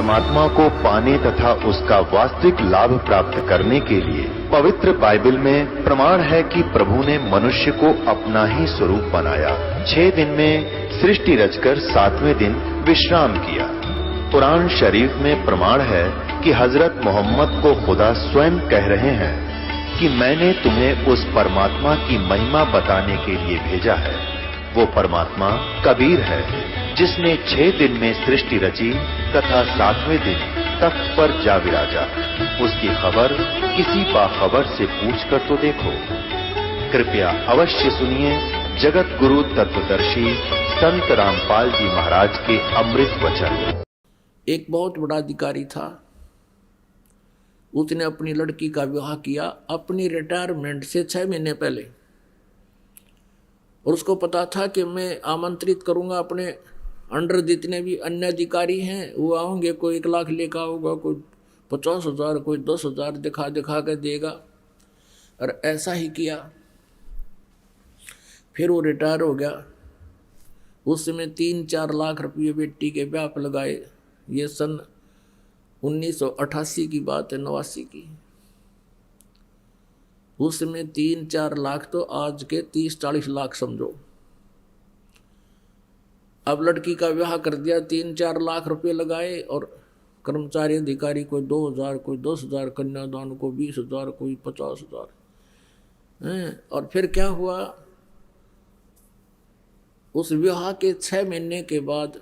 परमात्मा को पाने तथा उसका वास्तविक लाभ प्राप्त करने के लिए पवित्र बाइबल में प्रमाण है कि प्रभु ने मनुष्य को अपना ही स्वरूप बनाया। 6 दिन में सृष्टि रचकर 7वें दिन विश्राम किया। कुरान शरीफ में प्रमाण है कि हजरत मोहम्मद को खुदा स्वयं कह रहे हैं कि मैंने तुम्हें उस परमात्मा की महिमा बताने के लिए भेजा है। वो परमात्मा कबीर है जिसने 6 दिन में सृष्टि रची तथा 7वें दिन तख्त पर जा विराजा। उसकी खबर किसी बाखबर से पूछकर तो देखो। कृपया अवश्य सुनिए जगत गुरु तत्वदर्शी संत रामपाल जी महाराज के अमृत वचन। एक बहुत बड़ा अधिकारी था। उसने अपनी लड़की का विवाह किया अपनी रिटायरमेंट से 6 महीने पहले, और उसको पता था कि मैं आमंत्रित करूंगा अपने अंडर जितने भी अन्य अधिकारी हैं वो आओगे। कोई 1 लाख लेकर आओगा, कोई 50,000, कोई 10,000 दिखा दिखा कर देगा। और ऐसा ही किया। फिर वो रिटायर हो गया। उस समय 3-4 लाख रुपये बेटी के ब्याह पर लगाए। ये सन 1988 की बात है, 89 की। उस समय 3-4 लाख तो आज के 30-40 लाख समझो। अब लड़की का विवाह कर दिया, 3-4 लाख रुपए लगाए, और कर्मचारी अधिकारी कोई 2,000, कोई 10,000, कन्यादान को 20,000, कोई 50,000। और फिर क्या हुआ, उस विवाह के 6 महीने के बाद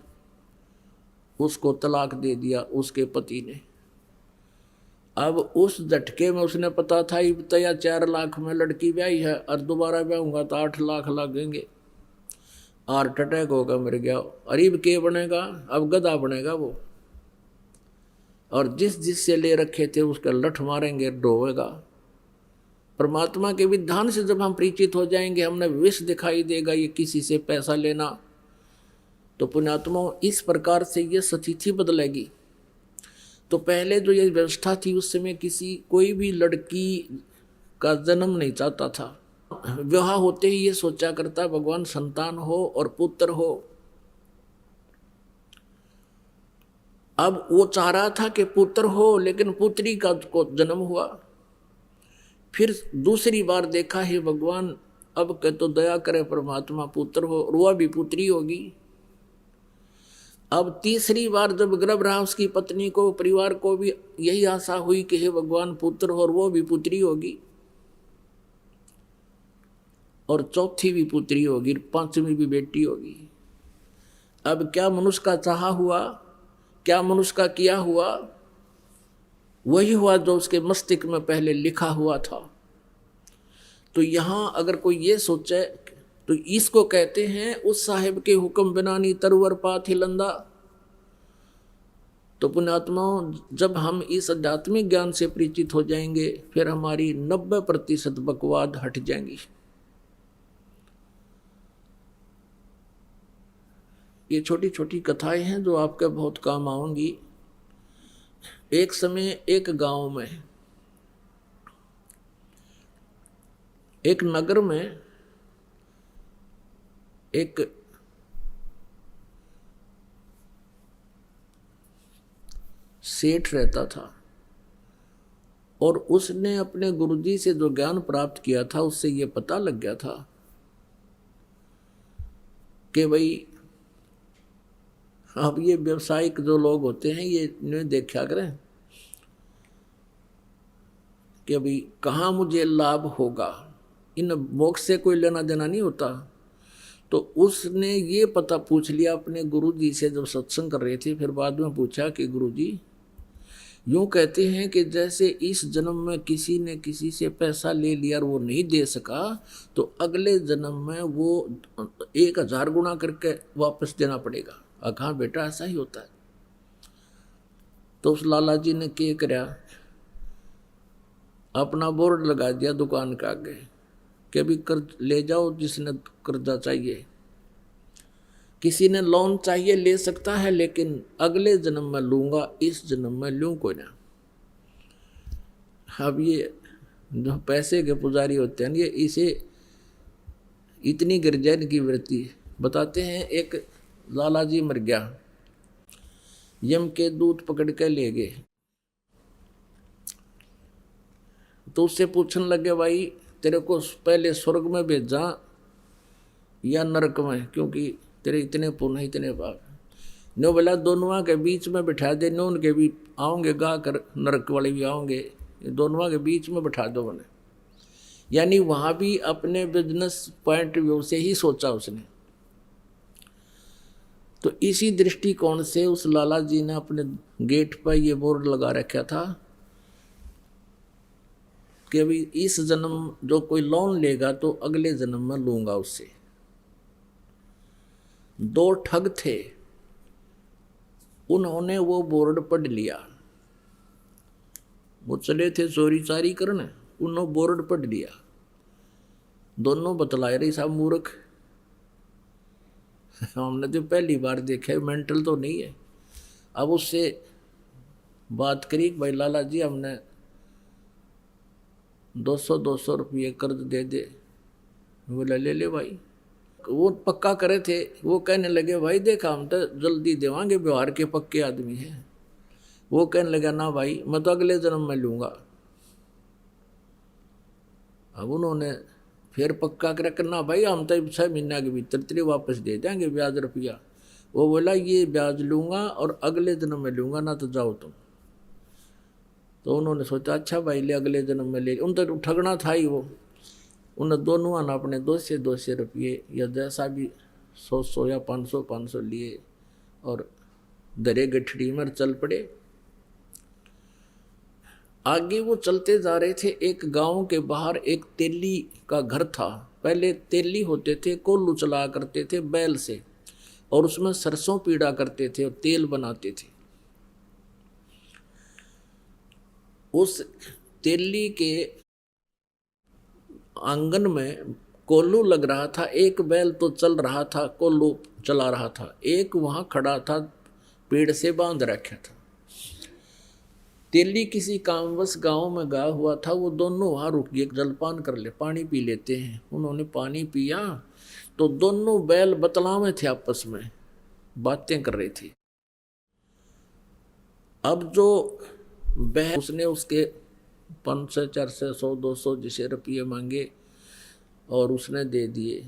उसको तलाक दे दिया उसके पति ने। अब उस झटके में उसने पता था इब्तया 4 लाख में लड़की ब्याही है और दोबारा ब्याहूंगा तो 8 लाख लगेंगे, हार्ट अटैक होगा, मर गया। अरीब के बनेगा, अब गधा बनेगा वो। और जिससे ले रखे थे उसका लठ मारेंगे, डोवेगा। परमात्मा के विधान से जब हम परिचित हो जाएंगे, हमने विष दिखाई देगा ये किसी से पैसा लेना, तो पुण्यात्मा इस प्रकार से ये स्थिति बदलेगी। तो पहले जो ये व्यवस्था थी उस समय कोई भी लड़की का जन्म नहीं चाहता था। विवाह होते ही ये सोचा करता भगवान संतान हो और पुत्र हो। अब वो चाह रहा था कि पुत्र हो, लेकिन पुत्री का को जन्म हुआ। फिर दूसरी बार देखा है भगवान अब के तो दया करे परमात्मा, पुत्र हो, और वह भी पुत्री होगी। अब तीसरी बार जब गर्भ रहा उसकी पत्नी को, परिवार को भी यही आशा हुई कि हे भगवान पुत्र हो, और वो भी पुत्री होगी, और चौथी भी पुत्री होगी, 5वीं भी बेटी होगी। अब क्या मनुष्य का चाहा हुआ, क्या मनुष्य का किया हुआ, वही हुआ जो उसके मस्तिष्क में पहले लिखा हुआ था। तो यहाँ अगर कोई ये सोचे तो इसको कहते हैं उस साहिब के हुक्म बिना नी तरवर पात हिलंदा। तो पुण्यात्मा जब हम इस आध्यात्मिक ज्ञान से परिचित हो जाएंगे, फिर हमारी 90% बकवाद हट जाएंगी। ये छोटी छोटी कथाएं हैं जो आपके बहुत काम आएंगी। एक समय एक गांव में, एक नगर में एक सेठ रहता था, और उसने अपने गुरुजी से जो ज्ञान प्राप्त किया था उससे ये पता लग गया था कि भाई अब ये व्यवसायिक जो लोग होते हैं ये इन्हें देखा करें कि अभी कहाँ मुझे लाभ होगा, इन मोक्ष से कोई लेना देना नहीं होता। तो उसने ये पता पूछ लिया अपने गुरुजी से जब सत्संग कर रहे थे। फिर बाद में पूछा कि गुरुजी यूँ कहते हैं कि जैसे इस जन्म में किसी ने किसी से पैसा ले लिया और वो नहीं दे सका, तो अगले जन्म में वो 1000 गुना करके वापस देना पड़ेगा। कहा बेटा ऐसा ही होता है। तो उस लाला जी ने क्या कराया, अपना बोर्ड लगा दिया दुकान के आगे कि अभी कर्ज ले जाओ, जिसने कर्जा चाहिए, किसी ने लोन चाहिए ले सकता है, लेकिन अगले जन्म में लूंगा, इस जन्म में लूँ कोई ना। अब ये जो पैसे के पुजारी होते हैं ये इसे इतनी गिरजैन की वृत्ति बताते हैं। एक लाला जी मर गया, यम के दूत पकड़ के ले गए। तो उससे पूछने लगे, भाई तेरे को पहले स्वर्ग में भेजा या नरक में, क्योंकि तेरे इतने पुण्य इतने पाप। नो बोला दोनों के बीच में बिठा दे, नो उनके भी आओगे गा कर, नरक वाले भी आओगे, दोनों के बीच में बिठा दो मैंने। यानी वहाँ भी अपने बिजनेस पॉइंट व्यू से ही सोचा उसने। तो इसी दृष्टिकोण से उस लाला जी ने अपने गेट पर ये बोर्ड लगा रखा था कि अभी इस जन्म जो कोई लोन लेगा तो अगले जन्म में लूंगा उससे। दो ठग थे, उन्होंने वो बोर्ड पढ़ लिया। वो चले थे चोरी चारी करने, उन्होंने बोर्ड पढ़ लिया। दोनों बतलाए रही साहब मूर्ख, हमने तो पहली बार देखा है, मेंटल तो नहीं है। अब उससे बात करी, भाई लाला जी हमने 200 रुपये कर्ज दे दे। बोला ले ले भाई। वो पक्का करे थे, वो कहने लगे भाई देखा हम तो जल्दी देवांगे, व्यवहार के पक्के आदमी हैं। वो कहने लगा ना भाई मैं तो अगले जन्म में लूँगा। अब उन्होंने फिर पक्का कर करना, भाई हम तो 6 महीने के भीतर तेरे वापस दे देंगे ब्याज रुपया। वो बोला ये ब्याज लूँगा और अगले जन्म में लूँगा, ना तो जाओ तुम। तो उन्होंने सोचा अच्छा भाई ले अगले जन्म में ले। उन तो ठगना था ही वो। उन दोनों ने अपने 200 रुपये या जैसा भी 100 या 500 लिए और दरे गठड़ी में चल पड़े। आगे वो चलते जा रहे थे। एक गांव के बाहर एक तेली का घर था। पहले तेली होते थे, कोल्लू चला करते थे बैल से, और उसमें सरसों पीड़ा करते थे और तेल बनाते थे। उस तेली के आंगन में कोल्लू लग रहा था। एक बैल तो चल रहा था, कोल्लू चला रहा था। एक वहां खड़ा था, पेड़ से बांध रखा था। तेली किसी कामवश गांव में गया हुआ था। वो दोनों वहां रुक गए, जलपान कर ले, पानी पी लेते हैं। उन्होंने पानी पिया तो दोनों बैल बतलावे थे, आपस में बातें कर रहे थे। अब जो बैल उसने उसके 500 400 100 200 जिसे रुपये मांगे और उसने दे दिए।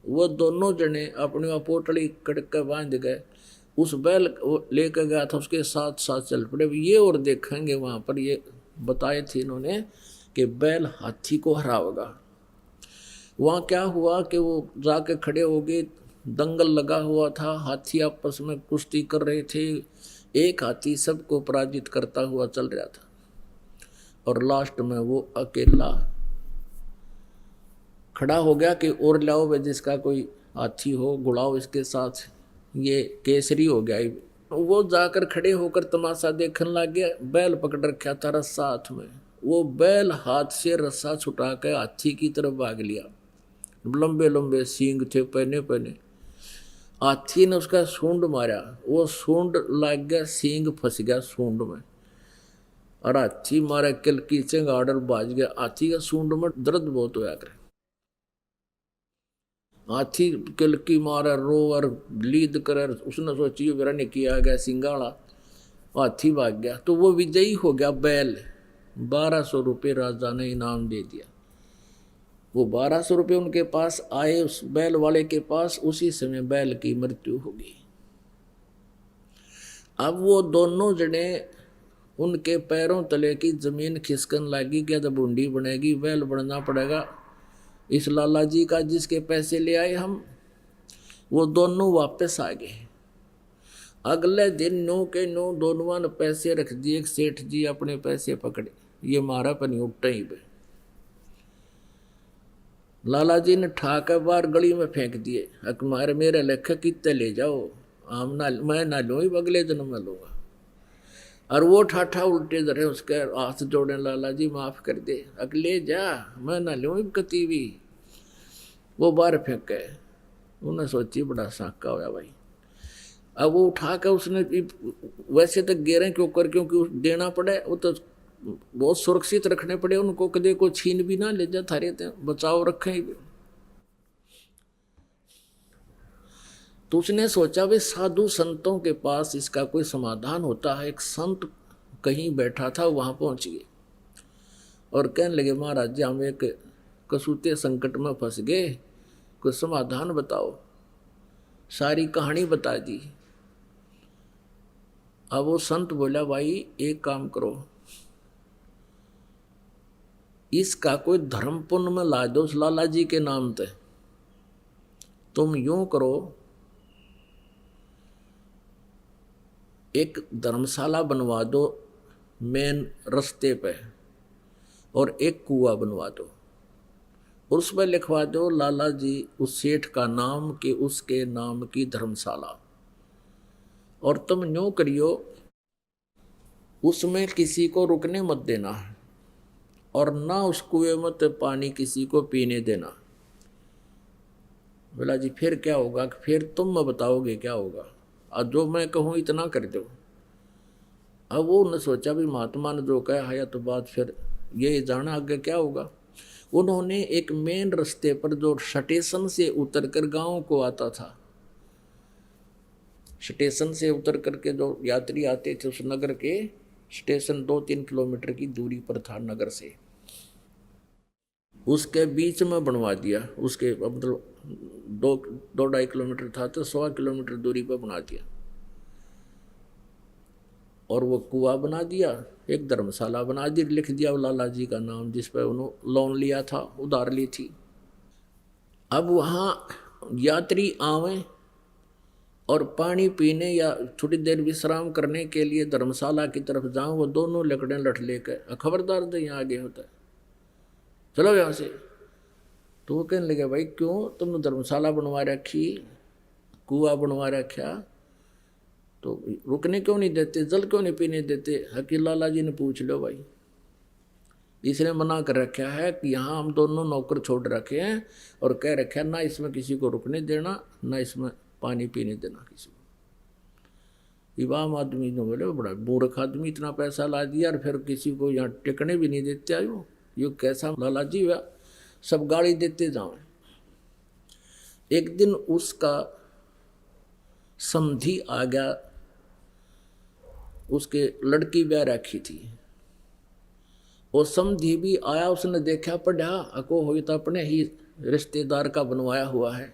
वो दोनों जने अपनी पोटली कड़क के बांध गए। उस बैल लेकर गया था, उसके साथ साथ चल पड़े। ये और देखेंगे वहाँ पर ये बताए थे इन्होंने कि बैल हाथी को हराएगा। वहाँ क्या हुआ कि वो जाके खड़े हो गए, दंगल लगा हुआ था, हाथी आपस में कुश्ती कर रहे थे। एक हाथी सबको पराजित करता हुआ चल रहा था और लास्ट में वो अकेला खड़ा हो गया कि और लाओ वे जिसका कोई हाथी हो, गुड़ाओ इसके साथ, ये केसरी हो गया। वो जाकर खड़े होकर तमाशा देखने लग गया। बैल पकड़ रखा था रस्सा हाथ में। वो बैल हाथ से रस्सा छुटा कर हाथी की तरफ भाग लिया। लंबे लंबे सींग थे पहने पहने। हाथी ने उसका सूंड मारा, वो सूंड लग गया, सींग फंस गया सूंड में और हाथी मारा किल की चंगाड़ बाज गया। हाथी का सूंड में दर्द बहुत होया करे। हाथी किलकी मारा, रो और लीद कर, उसने सोची मेरा निकी आ गया सिंगाड़ा, हाथी भाग गया। तो वो विजयी हो गया बैल। 1200 रुपये राजा ने इनाम दे दिया। वो 1200 रुपये उनके पास आए, उस बैल वाले के पास। उसी समय बैल की मृत्यु हो गई। अब वो दोनों जने, उनके पैरों तले की जमीन खिसकन लगी। क्या जब बूंदी बनेगी, बैल बनना पड़ेगा इस लाला जी का जिसके पैसे ले आए हम। वो दोनों वापस आ गए। अगले दिन 9 के 9 दोनों ने पैसे रख दिए। सेठ जी अपने पैसे पकड़े, ये मारा पनी उठा ही पे। लाला जी ने ठाकर बाहर गली में फेंक दिए। अकमार मेरे लेख कितने ले जाओ, आम ना मैं ना लूँ, अगले जन्म में लूँगा। और वो ठाठा उल्टे धरे, उसके हाथ जोड़े, लाला जी माफ़ कर दे, अगले जा, मैं ना लूँ कती भी। वो बाहर फेंक गए। उन्हें सोची बड़ा साका होया भाई। अब वो उठा कर उसने, वैसे तो गिरे क्यों कर, क्योंकि देना पड़े, वो तो बहुत सुरक्षित रखने पड़े उनको, कदे को छीन भी ना ले जा, थारे बचाव रखें। तो उसने सोचा वे साधु संतों के पास इसका कोई समाधान होता है। एक संत कहीं बैठा था, वहां पहुंच गए और कहने लगे महाराज जी हम एक कसूते संकट में फंस गए, कोई समाधान बताओ। सारी कहानी बता दी। अब वो संत बोला भाई एक काम करो, इसका कोई धर्म पुण्य में ला दो उस लाला जी के नाम पे। तुम यूं करो, एक धर्मशाला बनवा दो मेन रास्ते पे और एक कुआं बनवा दो और उस पर लिखवा दो लाला जी उस सेठ का नाम के उसके नाम की धर्मशाला। और तुम यूं करियो, उसमें किसी को रुकने मत देना और ना उस कुएं में पानी किसी को पीने देना। बोला जी फिर क्या होगा? फिर तुम बताओगे क्या होगा, और जो मैं कहूँ इतना कर दो। अब वो ने सोचा भी महात्मा ने जो कहा है तो बात फिर ये जाना आगे क्या होगा। उन्होंने एक मेन रास्ते पर जो स्टेशन से उतरकर गांव को आता था, स्टेशन से उतर करके जो यात्री आते थे उस नगर के स्टेशन 2-3 किलोमीटर की दूरी पर था नगर से, उसके बीच में बनवा दिया। उसके मतलब 2-2.5 किलोमीटर था तो 1.25 किलोमीटर दूरी पर बना दिया और वो कुआं बना दिया, एक धर्मशाला बना दी, लिख दिया लाला जी का नाम जिस पर उन्होंने लोन लिया था, उधार ली थी। अब वहाँ यात्री आवे और पानी पीने या थोड़ी देर विश्राम करने के लिए धर्मशाला की तरफ जाऊं, वो दोनों लकड़े लठ लेकर खबरदार दे यहाँ आगे होता है, चलो यहाँ से। तो वो कहने लगे भाई क्यों, तुमने धर्मशाला बनवा रखी, कुआं बनवा रखा, तो रुकने क्यों नहीं देते, जल क्यों नहीं पीने देते? हकीम लाला जी ने पूछ लो भाई, इसने मना कर रखा है कि यहाँ हम दोनों नौकर छोड़ रखे हैं और कह रखा है ना इसमें किसी को रुकने देना, ना इसमें पानी पीने देना किसी को। इमाम आदमी ने बोले बड़ा मूर्ख आदमी, इतना पैसा ला दिया और फिर किसी को यहाँ टिकने भी नहीं देते आयो, ये कैसा लाला जी हुआ, सब गाड़ी देते जाओ। एक दिन उसका समधी आ गया, उसके लड़की ब्याह रखी थी, वो समधी भी आया, उसने देखा पढ़ा अको हो तो अपने ही रिश्तेदार का बनवाया हुआ है,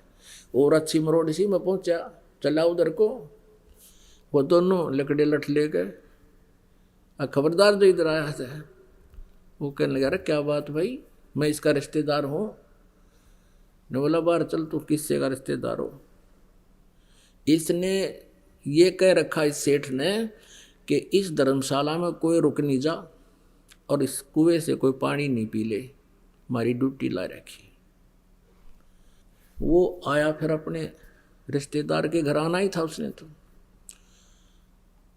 और अच्छी मरोड़ सी में पहुंचा, चला उधर को। वो दोनों लकड़े लठ ले गए, खबरदार जो इधर आया था। वो कहने लगा क्या बात भाई, मैं इसका रिश्तेदार हूँ। ने बोला बाहर चल, तू किससे का रिश्तेदार हो? इसने ये कह रखा इस सेठ ने कि इस धर्मशाला में कोई रुक नहीं जा और इस कुएं से कोई पानी नहीं पी ले, हमारी ड्यूटी ला रखी। वो आया फिर अपने रिश्तेदार के घर आना ही था उसने, तो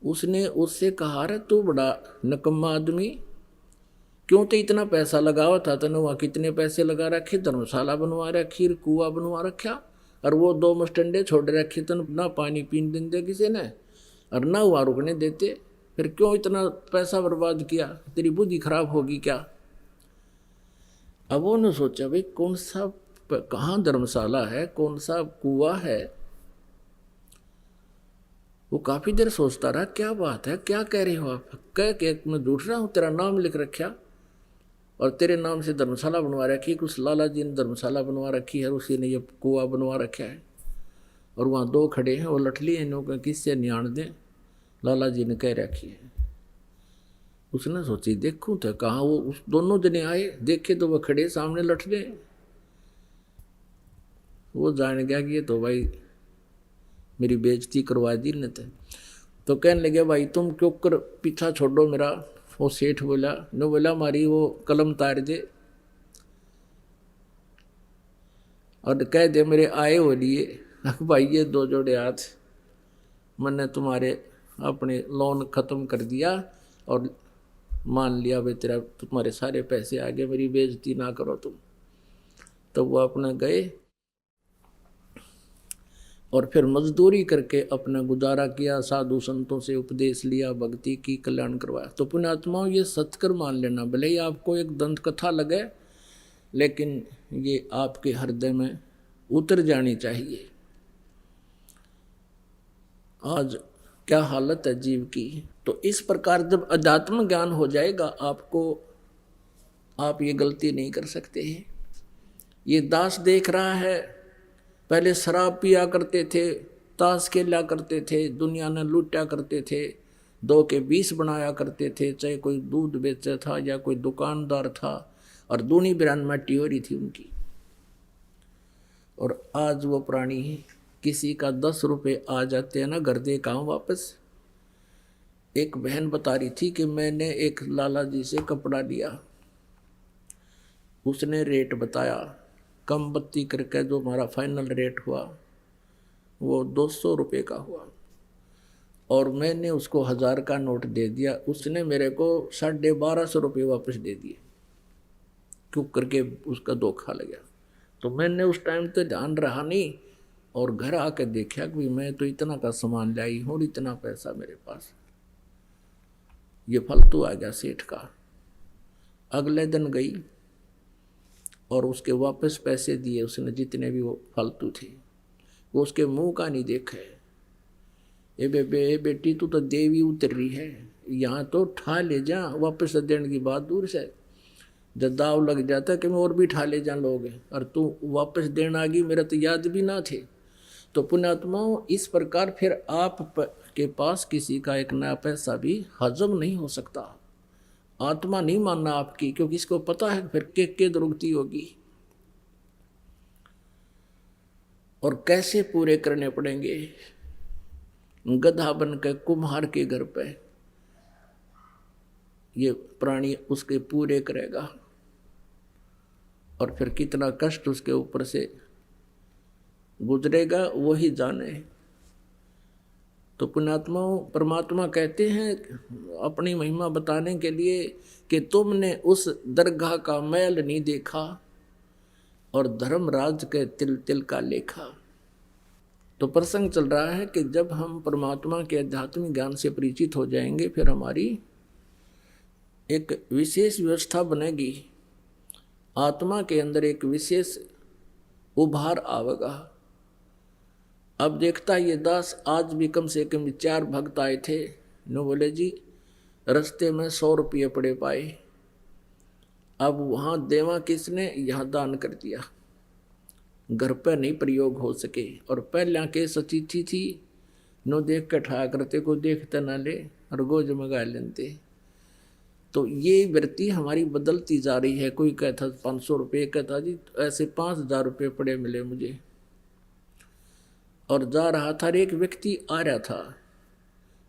उसने उससे कहा रे तू बड़ा नकम्मा आदमी, क्यों तो इतना पैसा लगावा था, तने वहाँ कितने पैसे लगा रखे, धर्मशाला बनवा रखी, कुआं बनवा रखा, और वो 2 मस्टंडे छोड़ रखे, तन ना पानी पीने देते किसी ने और ना वहाँ रुकने देते, फिर क्यों इतना पैसा बर्बाद किया, तेरी बुद्धि खराब होगी क्या? अब वो ने सोचा भाई कौन सा कहाँ धर्मशाला है, कौन सा कुआं है। वो काफी देर सोचता रहा, क्या बात है, क्या कह रहे हो आप? कह के मैं झूठ रहा हूँ, तेरा नाम लिख रखा और तेरे नाम से धर्मशाला बनवा रखी, कुछ लाला जी ने धर्मशाला बनवा रखी है, उसी ने ये कुआं बनवा रखा है। और वहाँ 2 खड़े हैं, वो लठ लिए इन्हों किससे नियाण दें, लाला जी ने कह रखी है। उसने सोची देखूं तो कहाँ, वो उस दोनों जने आए, देखे तो वो खड़े सामने लठ ले। वो जान गया कि ये तो भाई मेरी बेइज्जती करवा दी न। तो कहने लगे भाई तुम क्यों कर पीछा छोड़ो मेरा। वो सेठ बोला, ने बोला मारी वो कलम तार दे और कह दे मेरे आए हो लिए भाई ये 2 जोड़े हाथ, मैंने तुम्हारे अपने लोन ख़त्म कर दिया और मान लिया भाई तेरा तुम्हारे सारे पैसे आ गए, मेरी बेइज्जती ना करो तुम। तो वो अपना गए और फिर मजदूरी करके अपना गुजारा किया, साधु संतों से उपदेश लिया, भक्ति की, कल्याण करवाया। तो पुण्यात्माओं ये सत्कर मान लेना, भले ही आपको एक दंत कथा लगे लेकिन ये आपके हृदय में उतर जानी चाहिए। आज क्या हालत है जीव की। तो इस प्रकार जब अध्यात्म ज्ञान हो जाएगा आपको, आप ये गलती नहीं कर सकते हैं। ये दास देख रहा है, पहले शराब पिया करते थे, ताश खेला करते थे, दुनिया ने लूटा करते थे, 2 के 20 बनाया करते थे, चाहे कोई दूध बेचा था या कोई दुकानदार था, और दूनी बिरान मट्टी हो रही थी उनकी। और आज वो प्राणी किसी का 10 रुपये आ जाते हैं ना, घर दे काम वापस। एक बहन बता रही थी कि मैंने एक लाला जी से कपड़ा लिया, उसने रेट बताया, कम बत्ती करके जो हमारा फाइनल रेट हुआ वो 200 रुपये का हुआ, और मैंने उसको 1000 का नोट दे दिया, उसने मेरे को 1250 रुपये वापस दे दिए, क्यों करके उसका धोखा लगा। तो मैंने उस टाइम तो ध्यान रहा नहीं, और घर आके देखा कि मैं तो इतना का सामान लाई हूँ, इतना पैसा मेरे पास, ये फालतू आ गया सेठ का। अगले दिन गई और उसके वापस पैसे दिए उसने, जितने भी वो फालतू थे। वो उसके मुंह का नहीं देखा है, ए बेटी तू तो देवी उतर रही है, यहाँ तो ठा ले जा, वापस देने की बात दूर से। जब दाव लग जाता कि मैं और भी ठा ले जा लोग, और तू वापस देना आ गई, मेरा तो याद भी ना थे। तो पुण्यात्माओं, इस प्रकार फिर आप के पास किसी का एक नया पैसा भी हजम नहीं हो सकता। आत्मा नहीं मानना आपकी, क्योंकि इसको पता है फिर के दुर्गति होगी और कैसे पूरे करने पड़ेंगे। गधा बन के कुम्हार के घर पे ये प्राणी उसके पूरे करेगा, और फिर कितना कष्ट उसके ऊपर से गुजरेगा वही जाने। तो पुण्यात्माओं, परमात्मा कहते हैं अपनी महिमा बताने के लिए कि तुमने उस दरगाह का मैल नहीं देखा और धर्मराज के तिल तिल का लेखा। तो प्रसंग चल रहा है कि जब हम परमात्मा के आध्यात्मिक ज्ञान से परिचित हो जाएंगे, फिर हमारी एक विशेष व्यवस्था बनेगी, आत्मा के अंदर एक विशेष उभार आवेगा। अब देखता ये दास, आज भी कम से कम 4 भक्त आए थे, नो बोले जी रास्ते में 100 रुपये पड़े पाए, अब वहाँ देवा किसने, यहाँ दान कर दिया, घर पर नहीं प्रयोग हो सके। और पहले के सचिथी थी, नो देख के ठाया करते, को देखते ना ले और गोज मंगा लेते। तो ये वृत्ति हमारी बदलती जा रही है। कोई कहता 500 रुपये, कहता जी ऐसे 5000 रुपये पड़े मिले मुझे, और जा रहा था, एक व्यक्ति आ रहा था,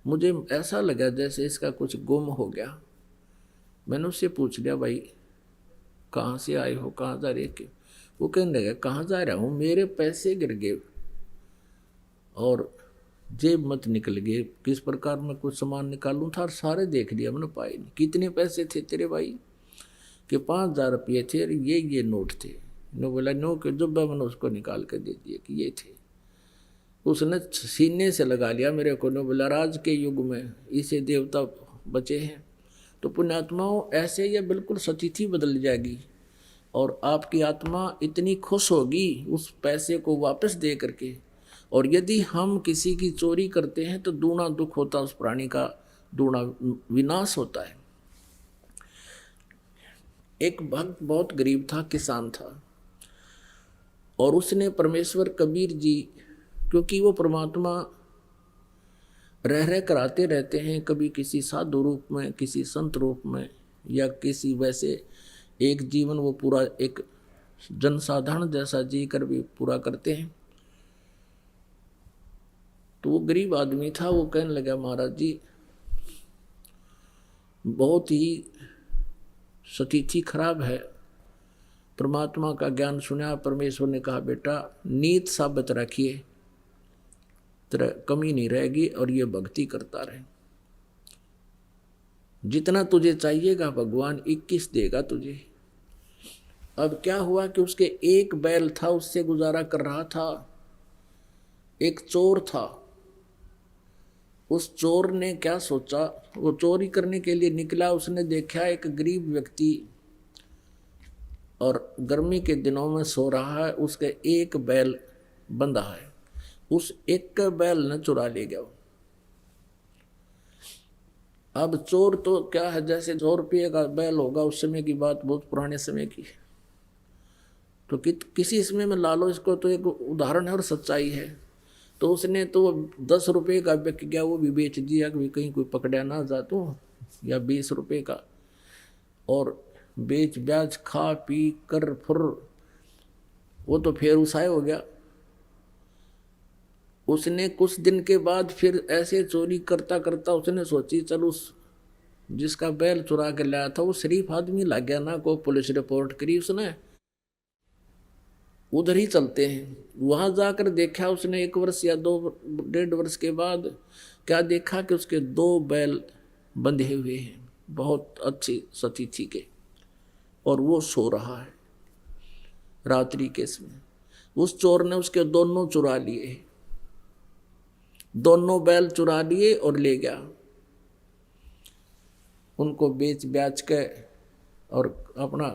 मुझे ऐसा लगा जैसे इसका कुछ गुम हो गया। मैंने उससे पूछ लिया, भाई कहाँ से आए हो, कहाँ जा रहे हो? वो कहने लगा, कहाँ जा रहा हूँ, मेरे पैसे गिर गए और जेब मत निकल गए, किस प्रकार मैं कुछ सामान निकालूं था और सारे देख लिया, मैंने पाए नहीं। कितने पैसे थे तेरे भाई? कि 5000 रुपये थे, ये नोट थे। नो बोला, नो के जब मैंने उसको निकाल के दे दिए कि ये थे। उसने सीने से लगा लिया मेरे को। नो बोला, राज के युग में इसे देवता बचे हैं। तो पुण्यात्माओं, ऐसे ये बिल्कुल सतिथि बदल जाएगी और आपकी आत्मा इतनी खुश होगी उस पैसे को वापस दे करके। और यदि हम किसी की चोरी करते हैं तो दूना दुख होता, उस प्राणी का दूना विनाश होता है। एक भक्त बहुत गरीब था, किसान था, और उसने परमेश्वर कबीर जी, क्योंकि वो परमात्मा रह कराते रहते हैं, कभी किसी साधु रूप में, किसी संत रूप में, या किसी वैसे एक जीवन वो पूरा एक जनसाधारण जैसा जी कर भी पूरा करते हैं। तो वो गरीब आदमी था, वो कहने लगा, महाराज जी बहुत ही स्थिति खराब है, परमात्मा का ज्ञान सुना, परमेश्वर ने कहा बेटा नीत साबित रखिए, तेरा कमी नहीं रहेगी और ये भक्ति करता रहे, जितना तुझे चाहिएगा भगवान 21 देगा तुझे। अब क्या हुआ कि उसके एक बैल था, उससे गुजारा कर रहा था। एक चोर था, उस चोर ने क्या सोचा, वो चोरी करने के लिए निकला, उसने देखा एक गरीब व्यक्ति और गर्मी के दिनों में सो रहा है, उसके एक बैल बंधा है, उस एक बैल ने चुरा ले गया। अब चोर तो क्या है, जैसे 100 रुपये का बैल होगा, उस समय की बात बहुत पुराने समय की है, तो किसी समय में ला लो इसको, तो एक उदाहरण है और सच्चाई है। तो उसने तो 10 रुपये का बिक गया, वो भी बेच दिया कि कहीं कोई पकड़ा ना जा तो, या 20 रुपये का, और बेच ब्याज खा पी कर फुर वो तो फिर उसाय हो गया। उसने कुछ दिन के बाद फिर ऐसे चोरी करता करता उसने सोची चल उस जिसका बैल चुरा के लाया था वो शरीफ आदमी लग गया ना, को पुलिस रिपोर्ट करी उसने, उधर ही चलते हैं। वहां जाकर देखा उसने 1 वर्ष या 2-1.5 वर्ष के बाद क्या देखा कि उसके 2 बैल बंधे हुए हैं बहुत अच्छी सतिथि के, और वो सो रहा है रात्रि के समय। उस चोर ने उसके दोनों चुरा लिए, दोनों बैल चुरा लिए और ले गया, उनको बेच ब्याच के और अपना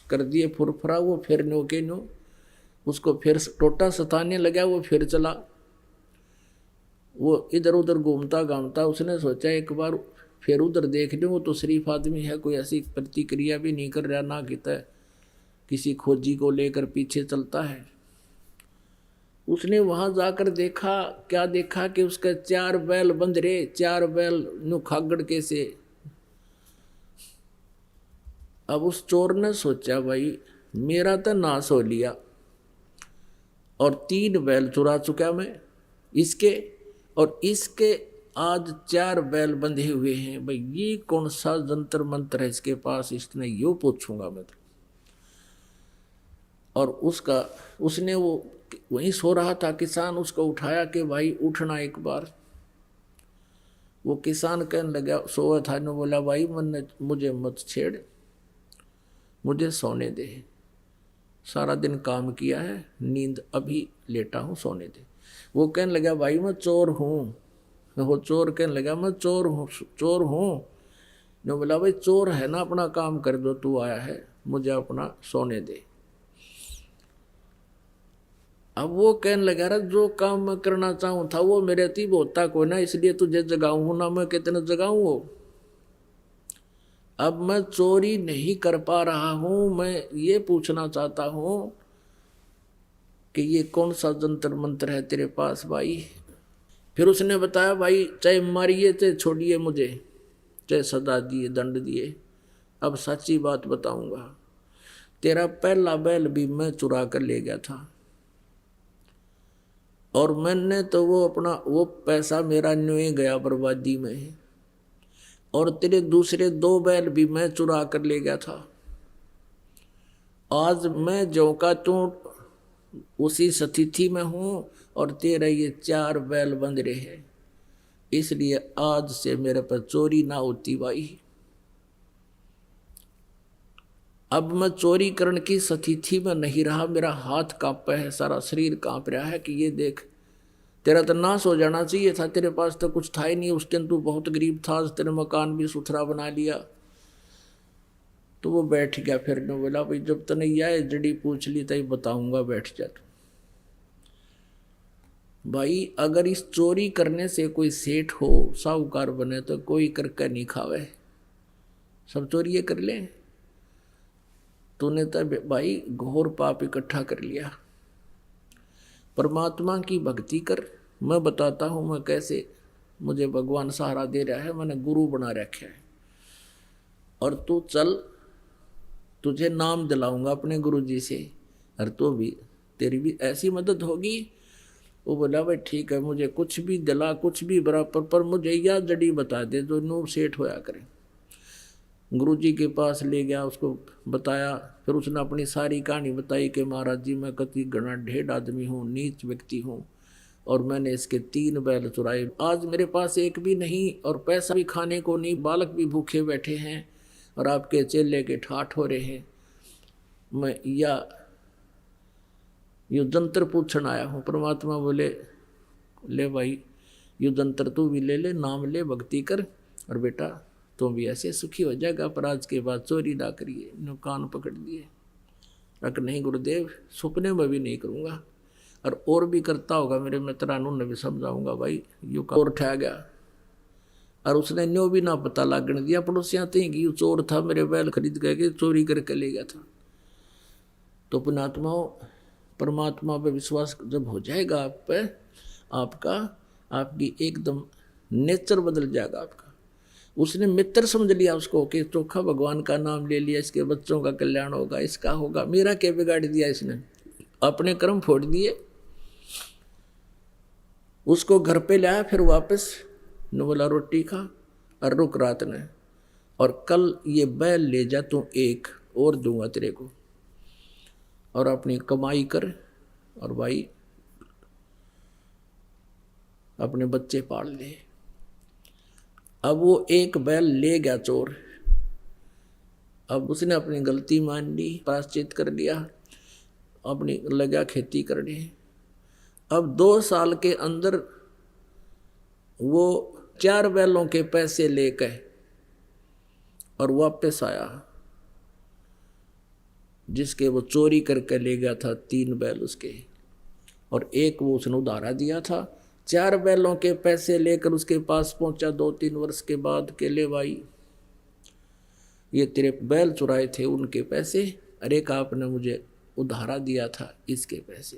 कर दिए फुरफुरा। वो फिर नो के नो उसको फिर टोटा सताने लगा, वो फिर चला, वो इधर उधर घूमता घामता। उसने सोचा एक बार फिर उधर देख लो, वो तो शरीफ आदमी है, कोई ऐसी प्रतिक्रिया भी नहीं कर रहा, ना कहता किसी खोजी को लेकर पीछे चलता है। उसने वहां जाकर देखा, क्या देखा कि उसके 4 बैल बंध रहे, 4 बैल नु खागड़ के से। अब उस चोर ने सोचा भाई मेरा तो नाश हो लिया और 3 बैल चुरा चुका मैं इसके, और इसके आज 4 बैल बंधे हुए हैं। भाई ये कौन सा जंतर मंत्र है इसके पास, इसने यो पूछूंगा मैं तो। और उसने वो वहीं सो रहा था किसान, उसको उठाया कि भाई उठना एक बार। वो किसान कहने लगा, सोया था ने बोला भाई मुझे मत छेड़, मुझे सोने दे, सारा दिन काम किया है, नींद अभी लेटा हूँ, सोने दे। वो कहने लगा भाई मैं चोर हूँ। वो चोर कहने लगा मैं चोर हूँ। ने बोला भाई चोर है ना, अपना काम कर दो, तू आया है, मुझे अपना सोने दे। अब वो कहने लगा रहा जो काम मैं करना चाहूँ था वो मेरे अतीब होता कोई ना, इसलिए तुझे जगाऊँ ना, मैं कितने जगाऊँ वो। अब मैं चोरी नहीं कर पा रहा हूँ, मैं ये पूछना चाहता हूँ कि ये कौन सा जंतर मंत्र है तेरे पास भाई। फिर उसने बताया भाई चाहे मारिए चाहे छोड़िए मुझे, चाहे सजा दिए दंड दिए, अब सच्ची बात बताऊंगा, तेरा पहला बैल भी मैं चुरा कर ले गया था, और मैंने तो वो पैसा मेरा न्यों गया बर्बादी में, और तेरे दूसरे 2 बैल भी मैं चुरा कर ले गया था। आज मैं जो का तू उसी स्थिति में हूँ, और तेरे ये 4 बैल बंध रहे हैं, इसलिए आज से मेरे पर चोरी ना होती भाई। अब मैं चोरी करने की स्थिति में नहीं रहा, मेरा हाथ कांपा है, सारा शरीर कांप रहा है कि ये देख तेरा तो नाश हो जाना चाहिए था, तेरे पास तो कुछ था ही नहीं, उस दिन तू बहुत गरीब था, आज तेरे मकान भी सुथरा बना लिया। तो वो बैठ गया, फिर ने बोला भाई जब तने यह जड़ी पूछ ली तभी बताऊंगा, बैठ जा। भाई अगर इस चोरी करने से कोई सेठ हो साहूकार बने तो कोई करके नहीं खावे, सब चोरी कर ले। तूने तो भाई घोर पाप इकट्ठा कर लिया। परमात्मा की भक्ति कर, मैं बताता हूँ मैं कैसे मुझे भगवान सहारा दे रहा है, मैंने गुरु बना रखा है, और तू चल तुझे नाम दिलाऊंगा अपने गुरु जी से, और तो भी तेरी भी ऐसी मदद होगी। वो बोला भाई ठीक है, मुझे कुछ भी दिला, कुछ भी बराबर, पर मुझे यह जड़ी बता दे जो नूर सेठ होया करे। गुरुजी के पास ले गया, उसको बताया, फिर उसने अपनी सारी कहानी बताई कि महाराज जी मैं कति घना ढेर आदमी हूँ, नीच व्यक्ति हूँ, और मैंने इसके 3 बैल चुराए, आज मेरे पास एक भी नहीं, और पैसा भी खाने को नहीं, बालक भी भूखे बैठे हैं, और आपके चेले के ठाठ हो रहे हैं। मैं यो जंतर पूछन आया हूँ। परमात्मा बोले ले भाई यो जंतर तू भी ले ले, नाम ले, भक्ति कर, और बेटा तो भी ऐसे सुखी हो जाएगा, पर आज के बाद चोरी ना करिए। नो कान पकड़ लिए, अगर नहीं गुरुदेव सपने में भी नहीं करूँगा, और भी करता होगा मेरे मित्रानों ने भी समझाऊंगा भाई। यू और ठा गया। और उसने न्यो भी ना पता लागने दिया पड़ोसियाँ थे कि चोर था, मेरे बैल खरीद के चोरी करके ले गया था। तो पुण्यात्माओं, परमात्मा पे विश्वास जब हो जाएगा आप पे, आपकी एकदम नेचर बदल जाएगा आपका। उसने मित्र समझ लिया उसको कि चोखा भगवान का नाम ले लिया, इसके बच्चों का कल्याण होगा, इसका होगा। मेरा क्या बिगाड़ दिया इसने, अपने कर्म फोड़ दिए। उसको घर पे लाया, फिर वापस न बोला रोटी खा और रुक रात ने, और कल ये बैल ले जा, तू एक और दूंगा तेरे को, और अपनी कमाई कर और भाई अपने बच्चे पाल ले। अब वो एक बैल ले गया चोर। अब उसने अपनी गलती मान ली, प्रायश्चित कर लिया, अपनी लगा खेती करने। अब 2 साल के अंदर वो 4 बैलों के पैसे लेकर और वापस आया, जिसके वो चोरी करके ले गया था 3 बैल उसके, और एक वो उसने उधारा दिया था। 4 बैलों के पैसे लेकर उसके पास पहुंचा 2-3 वर्ष के बाद के, ले भाई ये तेरे बैल चुराए थे उनके पैसे, अरे का आपने मुझे उधारा दिया था इसके पैसे।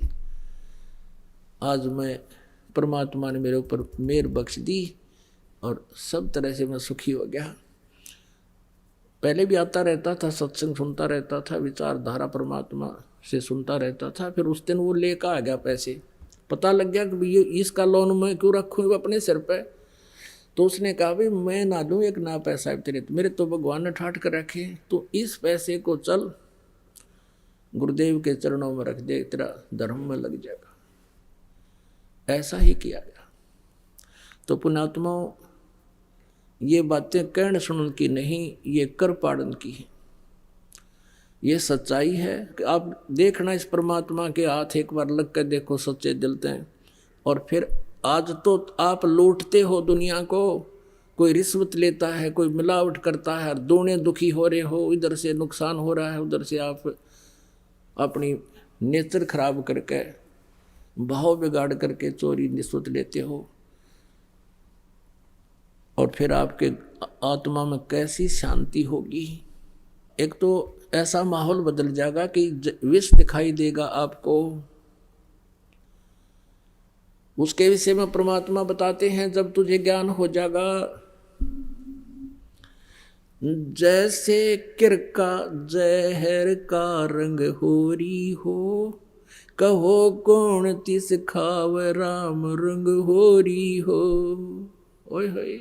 आज मैं परमात्मा ने मेरे ऊपर मेहर बख्श दी और सब तरह से मैं सुखी हो गया। पहले भी आता रहता था, सत्संग सुनता रहता था, विचारधारा परमात्मा से सुनता रहता था। फिर उस दिन वो लेकर आ गया पैसे, पता लग गया कि ये इसका लोन मैं क्यों रखूँ अपने सिर पे। तो उसने कहा भाई मैं ना दूँ एक ना पैसा तेरे, मेरे तो भगवान ने ठाट कर रखे, तो इस पैसे को चल गुरुदेव के चरणों में रख दे, तेरा धर्म में लग जाएगा। ऐसा ही किया गया। तो पुण्यात्माओं, ये बातें कहने सुनने की नहीं, ये कर पाड़न की है। ये सच्चाई है कि आप देखना इस परमात्मा के हाथ एक बार लग कर देखो सच्चे दिल से। और फिर आज तो आप लूटते हो दुनिया को, कोई रिश्वत लेता है, कोई मिलावट करता है, दोनों दुखी हो रहे हो, इधर से नुकसान हो रहा है, उधर से आप अपनी नेचर खराब करके भाव बिगाड़ करके चोरी रिश्वत लेते हो। और फिर आपके आत्मा में कैसी शांति होगी। एक तो ऐसा माहौल बदल जाएगा कि विष दिखाई देगा आपको। उसके विषय में परमात्मा बताते हैं, जब तुझे ज्ञान हो जाएगा, जैसे किरका जहर का रंग होरी हो, कहो कौन तिस खाव राम रंग होरी हो। ओए होए,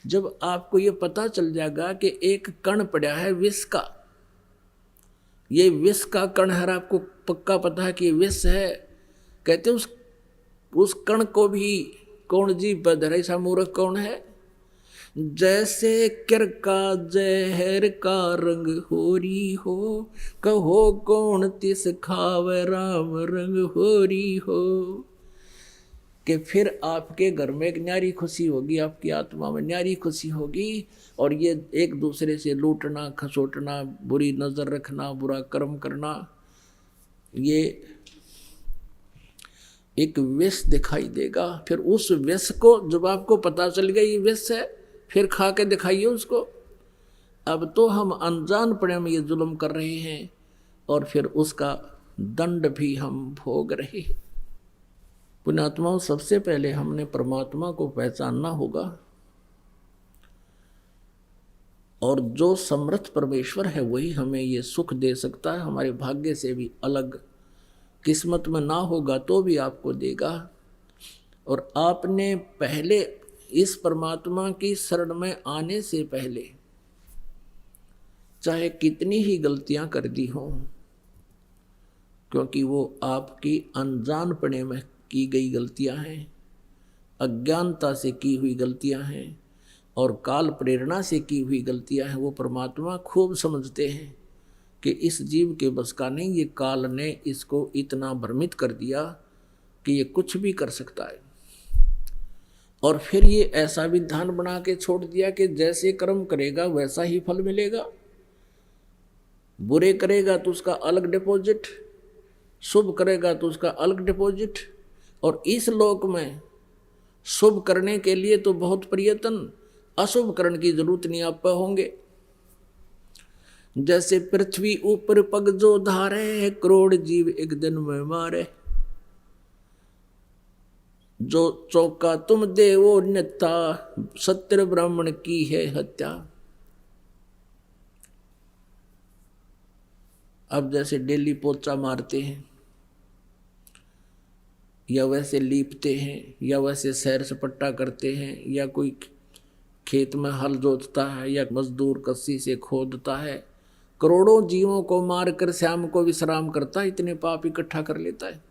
जब आपको ये पता चल जाएगा कि एक कण पड़ा है विष का, ये विष का कण है, आपको पक्का पता है कि ये विष है, कहते उस कण को भी कौन जी बधर, ऐसा मूर्ख कौन है। जैसे किरका जहर का रंग होरी हो, कहो कौन तिस खाव राम रंग होरी हो। कि फिर आपके घर में एक न्यारी खुशी होगी, आपकी आत्मा में न्यारी खुशी होगी। और ये एक दूसरे से लूटना खसोटना, बुरी नज़र रखना, बुरा कर्म करना, ये एक विष दिखाई देगा। फिर उस विष को जब आपको पता चल गया ये विष है, फिर खा के दिखाइए उसको। अब तो हम अनजान पड़े में ये जुल्म कर रहे हैं और फिर उसका दंड भी हम भोग रहे हैं। पुण्यात्माओं, सबसे पहले हमने परमात्मा को पहचानना होगा, और जो समर्थ परमेश्वर है वही हमें ये सुख दे सकता है। हमारे भाग्य से भी अलग, किस्मत में ना होगा तो भी आपको देगा। और आपने पहले इस परमात्मा की शरण में आने से पहले चाहे कितनी ही गलतियां कर दी हों, क्योंकि वो आपकी अनजानपने में की गई गलतियां हैं, अज्ञानता से की हुई गलतियां हैं और काल प्रेरणा से की हुई गलतियां हैं। वो परमात्मा खूब समझते हैं कि इस जीव के बस का नहीं, ये काल ने इसको इतना भ्रमित कर दिया कि ये कुछ भी कर सकता है। और फिर ये ऐसा विधान बना के छोड़ दिया कि जैसे कर्म करेगा वैसा ही फल मिलेगा। बुरे करेगा तो उसका अलग डिपॉजिट, शुभ करेगा तो उसका अलग डिपॉजिट। और इस लोक में शुभ करने के लिए तो बहुत प्रयत्न, अशुभ करण की जरूरत नहीं आप पे होंगे। जैसे पृथ्वी ऊपर पग जो धारे, करोड़ जीव एक दिन में मारे। जो चौका तुम देवो नेता, सत्य ब्राह्मण की है हत्या। अब जैसे डेली पोचा मारते हैं, या वैसे लीपते हैं, या वैसे सैर सपट्टा करते हैं, या कोई खेत में हल जोतता है, या मजदूर कस्सी से खोदता है, करोड़ों जीवों को मारकर शाम को विश्राम करता है, इतने पाप इकट्ठा कर लेता है।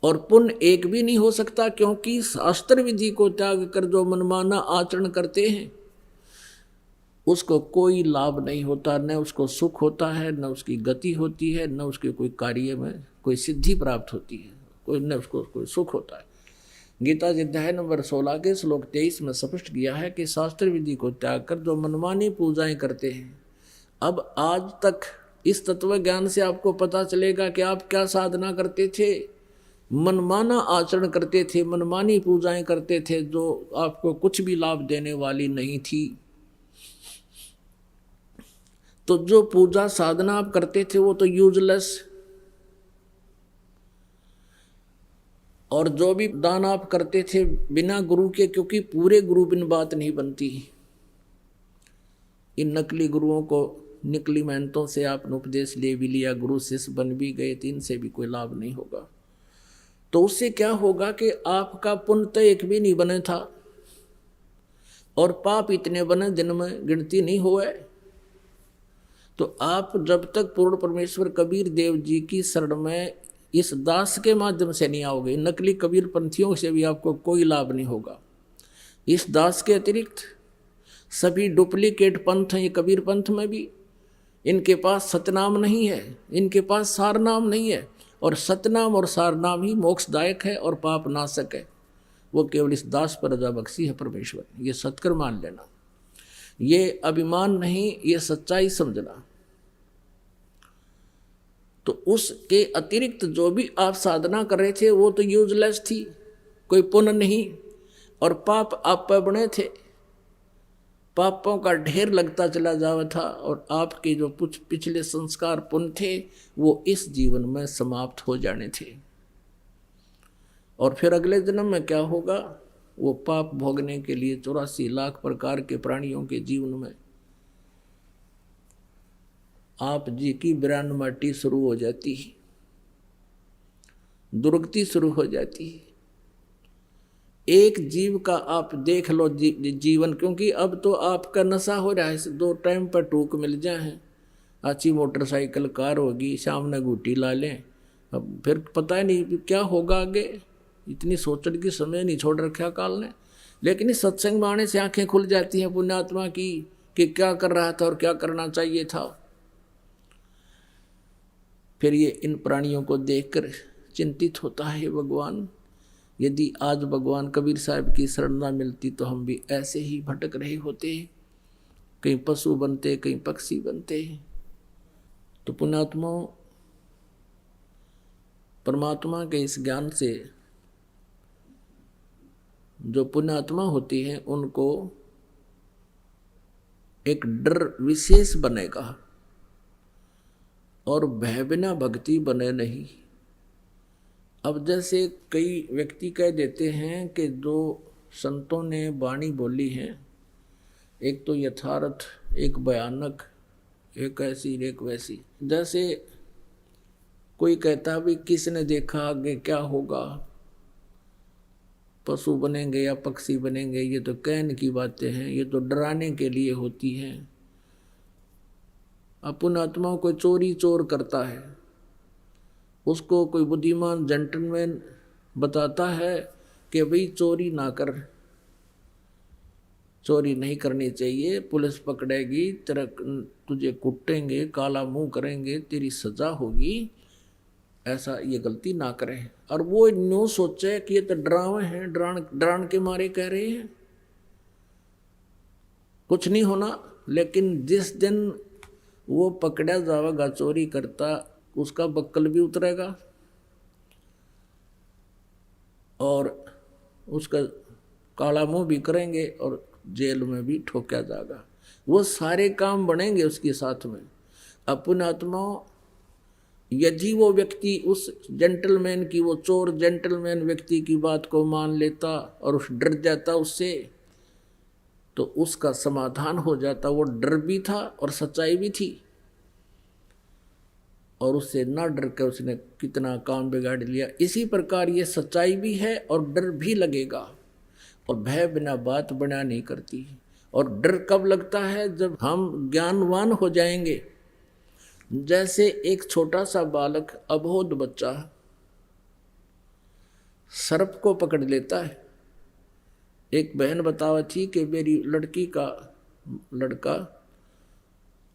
और पुण्य एक भी नहीं हो सकता, क्योंकि शास्त्र विधि को त्याग कर जो मनमाना आचरण करते हैं उसको कोई लाभ नहीं होता, न उसको सुख होता है, न उसकी गति होती है, न उसके कोई कार्य में कोई सिद्धि प्राप्त होती है, कोई न उसको कोई सुख होता है। गीता जी अध्याय नंबर 16 के श्लोक 23 में स्पष्ट किया है कि शास्त्र विधि को त्याग कर जो मनमानी पूजाएं करते हैं। अब आज तक इस तत्व ज्ञान से आपको पता चलेगा कि आप क्या साधना करते थे। मनमाना आचरण करते थे, मनमानी पूजाएं करते थे, जो आपको कुछ भी लाभ देने वाली नहीं थी। तो जो पूजा साधना आप करते थे वो तो यूजलेस, और जो भी दान आप करते थे बिना गुरु के, क्योंकि पूरे गुरु बिन बात नहीं बनती। इन नकली गुरुओं को, निकली मेहनतों से आपने उपदेश ले भी लिया, गुरु शिष्य बन भी गए, तो इनसे भी कोई लाभ नहीं होगा। तो उससे क्या होगा कि आपका पुण्य तो एक भी नहीं बने था, और पाप इतने बने जिनमें गिनती नहीं हुए। तो आप जब तक पूर्ण परमेश्वर कबीर देव जी की शरण में इस दास के माध्यम से नहीं आओगे, नकली कबीर पंथियों से भी आपको कोई लाभ नहीं होगा। इस दास के अतिरिक्त सभी डुप्लीकेट पंथ हैं, ये कबीर पंथ में भी इनके पास सतनाम नहीं है, इनके पास सारनाम नहीं है, और सतनाम और सारनाम ही मोक्षदायक है और पाप नाशक है। वो केवल इस दास पर रजा बख्शी है परमेश्वर, ये सत्कर मान लेना, ये अभिमान नहीं, ये सच्चाई समझना। तो उसके अतिरिक्त जो भी आप साधना कर रहे थे वो तो यूजलेस थी, कोई पुण्य नहीं, और पाप आप पर बने थे, पापों का ढेर लगता चला जावा था, और आपके जो कुछ पिछले संस्कार पुण्य थे वो इस जीवन में समाप्त हो जाने थे। और फिर अगले जन्म में क्या होगा, वो पाप भोगने के लिए 84 लाख प्रकार के प्राणियों के जीवन में आप जी की बिरान माटी शुरू हो जाती है, दुर्गति शुरू हो जाती है। एक जीव का आप देख लो जीवन, क्योंकि अब तो आपका नशा हो रहा है, 2 टाइम पर टूक मिल जाए, अच्छी मोटरसाइकिल कार होगी, सामने घूटी ला लें, अब फिर पता ही नहीं क्या होगा आगे। इतनी सोचने की समय नहीं छोड़ रखा काल ने। लेकिन इस सत्संग में आने से आंखें खुल जाती हैं पुण्यात्मा की कि क्या कर रहा था और क्या करना चाहिए था। फिर ये इन प्राणियों को देखकर चिंतित होता है, भगवान यदि आज भगवान कबीर साहब की शरण ना मिलती तो हम भी ऐसे ही भटक रहे होते, कहीं पशु बनते, कहीं पक्षी बनते। तो पुण्यात्मा परमात्मा के इस ज्ञान से जो पुण्यात्मा होती हैं उनको एक डर विशेष बनेगा, और भय बिना भक्ति बने नहीं। अब जैसे कई व्यक्ति कह देते हैं कि जो संतों ने वाणी बोली है, एक तो यथार्थ, एक भयानक, एक ऐसी एक वैसी। जैसे कोई कहता भी किसने देखा आगे क्या होगा, पशु बनेंगे या पक्षी बनेंगे, ये तो कहने की बातें हैं, ये तो डराने के लिए होती हैं। अपन आत्माओं को चोरी चोर करता है, उसको कोई बुद्धिमान जेंटलमैन बताता है कि भाई चोरी ना कर, चोरी नहीं करनी चाहिए, पुलिस पकड़ेगी, तेरा तुझे कुटेंगे, काला मुंह करेंगे, तेरी सजा होगी, ऐसा ये गलती ना करें। और वो न्यू सोचे कि ये तो डरावे हैं, डरान के मारे कह रहे हैं, कुछ नहीं होना। लेकिन जिस दिन वो पकड़ा जाएगा चोरी करता, उसका बक्कल भी उतरेगा और उसका काला मुंह भी करेंगे और जेल में भी ठोका जाएगा। वो सारे काम बनेंगे उसके साथ में। अपन आत्माओं, यदि वो व्यक्ति उस जेंटलमैन की, वो चोर जेंटलमैन व्यक्ति की बात को मान लेता और उस डर जाता उससे, तो उसका समाधान हो जाता। वो डर भी था और सच्चाई भी थी, और उससे ना डर कर उसने कितना काम बिगाड़ लिया। इसी प्रकार ये सच्चाई भी है और डर भी लगेगा, और भय बिना बात बना नहीं करती। और डर कब लगता है? जब हम ज्ञानवान हो जाएंगे। जैसे एक छोटा सा बालक, अबोध बच्चा सर्प को पकड़ लेता है। एक बहन बतावा थी कि मेरी लड़की का लड़का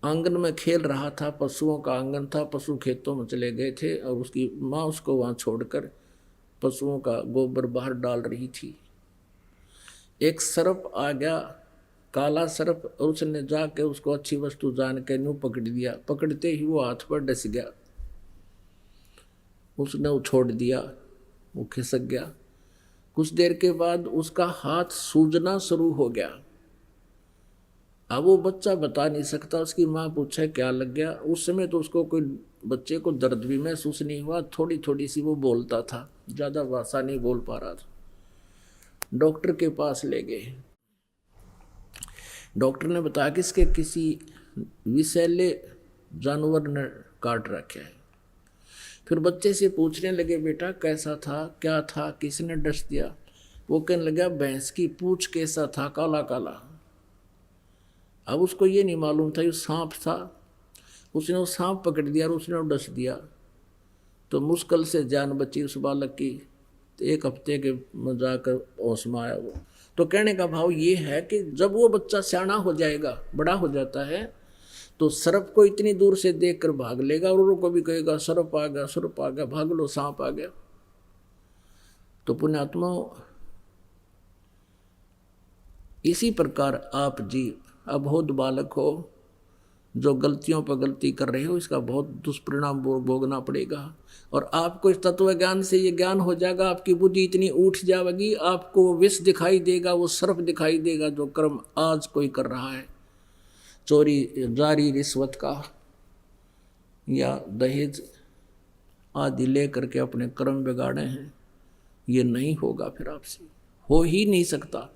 आंगन में खेल रहा था, पशुओं का आंगन था, पशु खेतों में चले गए थे और उसकी माँ उसको वहाँ छोड़कर पशुओं का गोबर बाहर डाल रही थी। एक सर्प आ गया, काला सर्प, और उसने जाके उसको अच्छी वस्तु जान के यूं पकड़ लिया। पकड़ते ही वो हाथ पर डस गया, उसने वो छोड़ दिया, वो खिसक गया। कुछ देर के बाद उसका हाथ सूजना शुरू हो गया। अब वो बच्चा बता नहीं सकता, उसकी माँ पूछे क्या लग गया। उस समय तो उसको कोई, बच्चे को दर्द भी महसूस नहीं हुआ, थोड़ी थोड़ी सी वो बोलता था, ज़्यादा भाषा नहीं बोल पा रहा था। डॉक्टर के पास ले गए। डॉक्टर ने बताया कि इसके किसी विषैले जानवर ने काट रखे है। फिर बच्चे से पूछने लगे, बेटा कैसा था, क्या था, किसने डस दिया? वो कहने लगा, भैंस की पूंछ कैसा था, काला काला। अब उसको ये नहीं मालूम था ये सांप था। उसने वो सांप पकड़ दिया और उसने वो डस दिया, तो मुश्किल से जान बची उस बालक की। तो एक हफ्ते के में जाकर होश में आया वो। तो कहने का भाव ये है कि जब वो बच्चा सियाना हो जाएगा, बड़ा हो जाता है, तो सर्प को इतनी दूर से देखकर भाग लेगा और उनको भी कहेगा सर्प आ गया, सर्प आ गया, भाग लो, सांप आ गया। तो पुण्यात्मा, इसी प्रकार आप जी अबोध बालक हो, जो गलतियों पर गलती कर रहे हो, इसका बहुत दुष्परिणाम भोगना पड़ेगा। और आपको इस तत्व ज्ञान से ये ज्ञान हो जाएगा, आपकी बुद्धि इतनी उठ जाएगी, आपको वो विष दिखाई देगा, वो सर्प दिखाई देगा जो कर्म आज कोई कर रहा है, चोरी, जारी, रिश्वत का या दहेज आदि ले करके अपने कर्म बिगाड़े हैं। ये नहीं होगा, फिर आपसे हो ही नहीं सकता,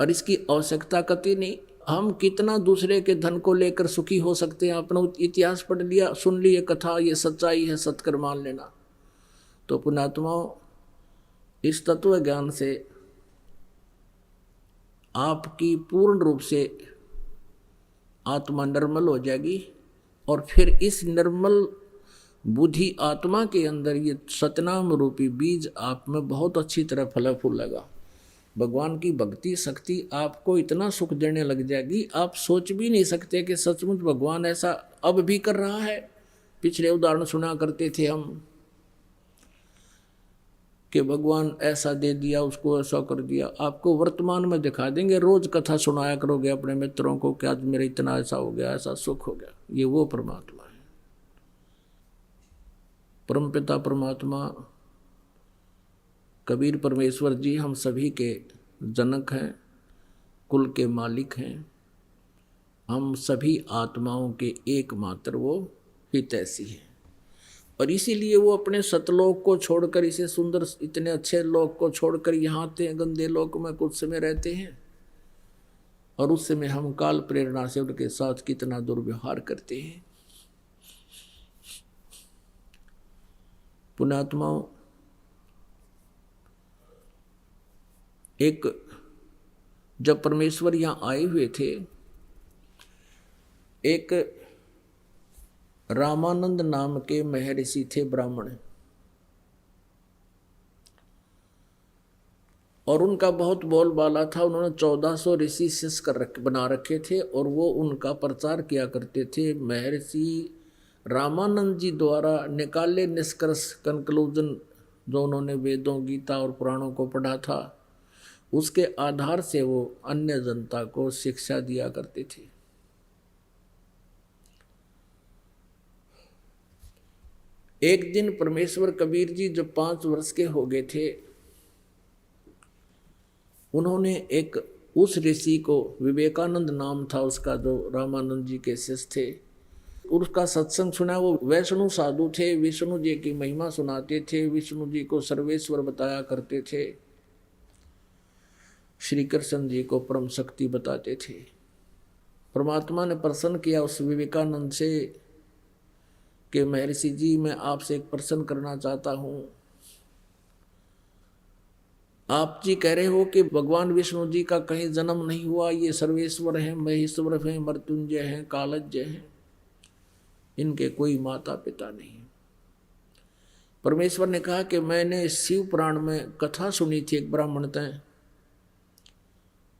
और इसकी आवश्यकता कतई नहीं। हम कितना दूसरे के धन को लेकर सुखी हो सकते हैं? अपना इतिहास पढ़ लिया, सुन ली कथा, ये सच्चाई है, सत्कर मान लेना। तो पुण्यात्माओं, इस तत्व ज्ञान से आपकी पूर्ण रूप से आत्मा निर्मल हो जाएगी, और फिर इस निर्मल बुद्धि आत्मा के अंदर ये सतनाम रूपी बीज आप में बहुत अच्छी तरह फल फूलेगा। भगवान की भक्ति शक्ति आपको इतना सुख देने लग जाएगी, आप सोच भी नहीं सकते कि सचमुच भगवान ऐसा अब भी कर रहा है। पिछले उदाहरण सुना करते थे हम कि भगवान ऐसा दे दिया, उसको ऐसा कर दिया। आपको वर्तमान में दिखा देंगे, रोज कथा सुनाया करोगे अपने मित्रों को कि आज मेरा इतना ऐसा हो गया, ऐसा सुख हो गया। ये वो परमात्मा है, परमपिता परमात्मा कबीर परमेश्वर जी हम सभी के जनक हैं, कुल के मालिक हैं। हम सभी आत्माओं के एकमात्र वो हितैषी हैं, और इसीलिए वो अपने सतलोक को छोड़कर, इसे सुंदर इतने अच्छे लोक को छोड़कर यहाँ आते हैं, गंदे लोक में कुछ समय रहते हैं, और उस समय हम काल प्रेरणा से उनके साथ कितना दुर्व्यवहार करते हैं। पुण्यात्माओं, एक जब परमेश्वर यहाँ आए हुए थे, एक रामानंद नाम के महर्षि थे, ब्राह्मण, और उनका बहुत बोलबाला था। उन्होंने 1400 ऋषि शिष्य बना रखे थे, और वो उनका प्रचार किया करते थे। महर्षि रामानंद जी द्वारा निकाले निष्कर्ष, कंक्लूजन, जो उन्होंने वेदों, गीता और पुराणों को पढ़ा था, उसके आधार से वो अन्य जनता को शिक्षा दिया करते थे। एक दिन परमेश्वर कबीर जी जब 5 वर्ष के हो गए थे, उन्होंने एक उस ऋषि को, विवेकानंद नाम था उसका, जो रामानंद जी के शिष्य थे, उसका सत्संग सुना। वो वैष्णु साधु थे, विष्णु जी की महिमा सुनाते थे, विष्णु जी को सर्वेश्वर बताया करते थे, श्री कृष्ण जी को परम शक्ति बताते थे। परमात्मा ने प्रसन्न किया उस विवेकानंद से कि महर्षि जी, मैं आपसे एक प्रश्न करना चाहता हूँ। आप जी कह रहे हो कि भगवान विष्णु जी का कहीं जन्म नहीं हुआ, ये सर्वेश्वर हैं, महेश्वर हैं, मृत्युंजय हैं, कालज्ञ हैं, इनके कोई माता पिता नहीं। परमेश्वर ने कहा कि मैंने शिव पुराण में कथा सुनी थी, एक ब्राह्मण तय